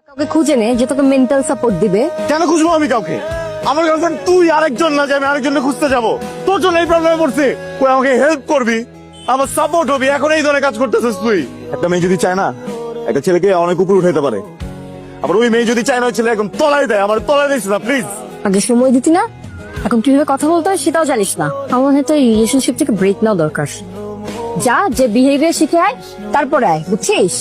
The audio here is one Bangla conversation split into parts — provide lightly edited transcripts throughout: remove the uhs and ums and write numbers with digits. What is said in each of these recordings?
কাউকে খুঁজে নে যে তোকে মেন্টাল সাপোর্ট দিবে। কেন খুঁজবো আমি কাউকে? আমার গার্লফ্রেন্ড তুই, আরেকজন না যে আমি আরেকজনকে খুঁজতে যাবো? তোর জন্য এই প্রবলেমে পড়ছে। কই আমাকে হেল্প করবি, আমার সাপোর্ট হবি, এখন এই ধরনের কাজ করতেছিস তুই। একটা মেয়ে যদি চায় না একটা ছেলেকে অনেক উপর উঠাইতে পারে, আবার ওই মেয়ে যদি চায় না ওই ছেলে একদম তলায় দেয়, আমার তলায় দিস না প্লিজ। আগে সময় দিতি না, এখন কিভাবে কথা বলতে হয় সেটাও জানিস না। আমার হয়তো এই রিলেশনশিপ থেকে ব্রেক নেওয়া দরকার। যা, যে বিহেভিয়ার শিখে আয়, তারপরে আয়, বুঝছিস?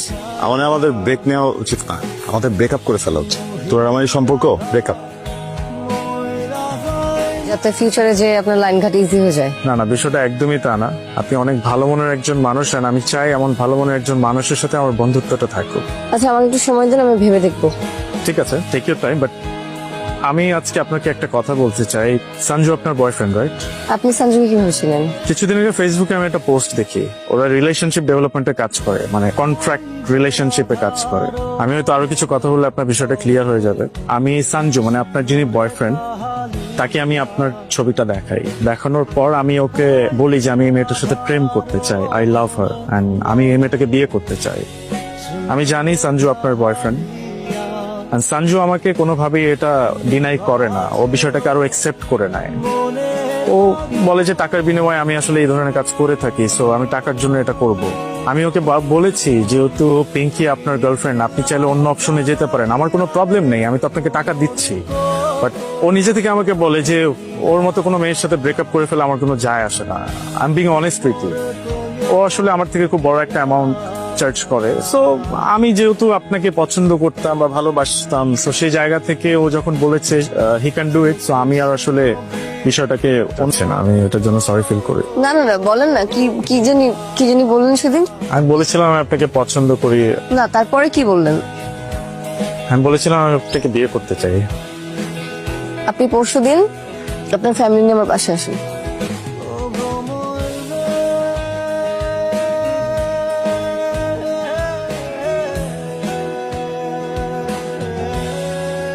আমাদের ব্রেক নেওয়া উচিত না, আমাদের ব্রেকআপ করে ফেলা উচিত। তোর আমার এই সম্পর্ক ব্রেকআপ। যাতে ফিউচারে যে আপনার লাইন ঘাট ইজি হয়ে যায়। না না, বিষয়টা একদমই তা না। আপনি অনেক ভালো মনের একজন মানুষ, আর আমি চাই এমন ভালো মনের একজন মানুষের সাথে আমার বন্ধুত্বটা থাকুক। আচ্ছা, আমাকে একটু সময় দিন, আমি ভেবে দেখবো। ঠিক আছে, টেক ইউর টাইম। বাট আমি আজকে আপনাকে একটা কথা বলতে চাই। সঞ্জু আপনার বয়ফ্রেন্ড, রাইট? আপনি সঞ্জুকে কিভাবে ছিলেন? কিছুদিন আগে ফেসবুকে আমি একটা পোস্ট দেখি, ওরা রিলেশনশিপ ডেভেলপমেন্টে কাজ করে, মানে কন্ট্রাক্ট রিলেশনশিপে কাজ করে। আমি হয়তো আরো কিছু কথা বললে আপনার বিষয়টা ক্লিয়ার হয়ে যাবে। আমি সঞ্জু, মানে আপনার যিনি বয়ফ্রেন্ড, তাকে আমি আপনার ছবিটা দেখাই। দেখানোর পর আমি ওকে বলি যে আমি এই মেয়েটার সাথে প্রেম করতে চাই, আই লাভ হার, এন্ড আমি এই মেয়েটাকে বিয়ে করতে চাই। আমি জানি সঞ্জু আপনার বয়ফ্রেন্ড, সঞ্জু আমাকে কোনোভাবেই এটা ডিনাই করে না, ও বিষয়টাকে আরো একসেপ্ট করে নেয়। ও বলে যে টাকার বিনিময়ে আমি আসলে এই ধরনের কাজ করে থাকি, সো আমি টাকার জন্য এটা করব। আমি ওকে বলেছি যেহেতু পিঙ্কি আপনার গার্লফ্রেন্ড, আপনি চাইলে অন্য অপশনে যেতে পারেন, আমার কোনো প্রবলেম নেই, আমি তো আপনাকে টাকা দিচ্ছি। বাট ও নিজে থেকে আমাকে বলে যে ওর মতো কোনো মেয়ের সাথে ব্রেকআপ করে ফেলে আমার কোনো যায় আসে না। I am being honest with you. ও আসলে আমার থেকে খুব বড় একটা অ্যামাউন্ট চার্জ করে। সো আমি যেহেতু আপনাকে পছন্দ করতাম বা ভালোবাসতাম, সো সেই জায়গা থেকে ও যখন বলেছে he can do it, so আমি আর আসলে বিষয়টাকে না, আমি এটার জন্য সরি ফিল করি। না না না, বলেন না, কি জানি বললেন সেদিন? আমি বলেছিলাম আমি আপনাকে পছন্দ করি। না, তারপরে কি বললেন? আমি বলেছিলাম আমি আপনাকে বিয়ে করতে চাই। আপনি পরশুদিন আপনার ফ্যামিলি নিয়ে আমার বাসায় আসেন।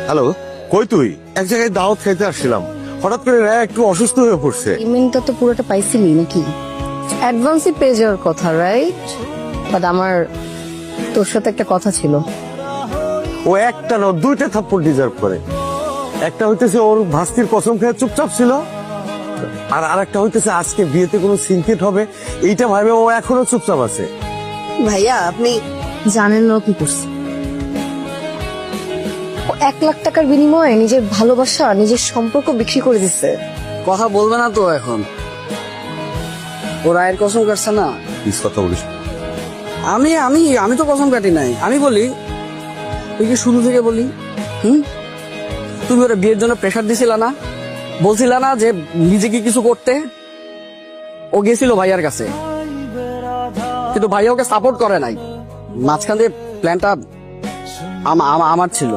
হ্যালো, কই তুই? এক জায়গায় দাওয়াত খাইতে আসছিলাম, হঠাৎ করে রায়া একটু অসুস্থ হয়ে পড়ছে। পেমেন্টটা তো পুরোটা পাইছিলি নাকি? অ্যাডভান্সই পেয়ে যাওয়ার কথা, রাইট? বাট আমার তোর সাথে একটা কথা ছিল। ও একটা না, দুইটা থাপ্পড় ডিজার্ভ করে। একটা হইতেছে ওর ভাস্তির কসম খেয়ে চুপচাপ ছিল, আর আরেকটা হইতেছে আজকে বিয়েতে কোনো সিনকেট হবে এইটা ভাবে ও এখনো চুপচাপ আছে। ভাইয়া, আপনি জানেন না ও কি করছে? ও 1,00,000 টাকার বিনিময়ে নিজের ভালোবাসা, নিজের সম্পর্ক বিক্রি করে দিচ্ছে। কথা বলবে না তো এখন? ও রায়ের কসম কাটছে না। প্লিজ কথা বলিস। আমি আমি আমি তো কসম কাটি নাই। আমি বলি, তুই কি শুরু থেকে বলি? তুমি ওরা বিয়ের জন্য প্রেশার দিছিল না? বলছিল না যে নিজেকে কিছু করতে? ও গেছিল ভাইয়ার কাছে, কিন্তু ভাইয়া ওকে সাপোর্ট করে নাই। মাঝখান দিয়ে প্ল্যানটা আমার ছিল।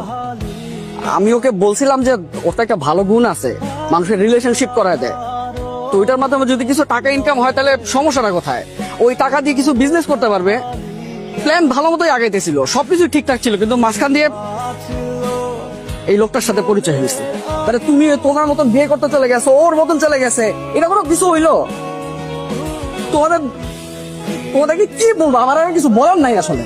আমি ওকে বলছিলাম যে ওর তো একটা ভালো গুণ আছে, মানুষের রিলেশনশিপ করায় দেয়। তো ওইটার মাধ্যমে যদি কিছু টাকা ইনকাম হয় তাহলে সমস্যাটা কোথায়? ওই টাকা দিয়ে কিছু বিজনেস করতে পারবে। প্ল্যান ভালো মতোই আগাইতেছিল, সবকিছু ঠিকঠাক ছিল, কিন্তু মাঝখান দিয়ে এই লোকটার সাথে পরিচয় হয়েছে। তাহলে তুমি তোমার মতন বিয়ে করতে চলে গেছো, ওর মতন চলে গেছে, এটা কোনো কিছু হইলো? তোমাদেরকে কি বলবো, আমার আর কিছু বলার নাই আসলে।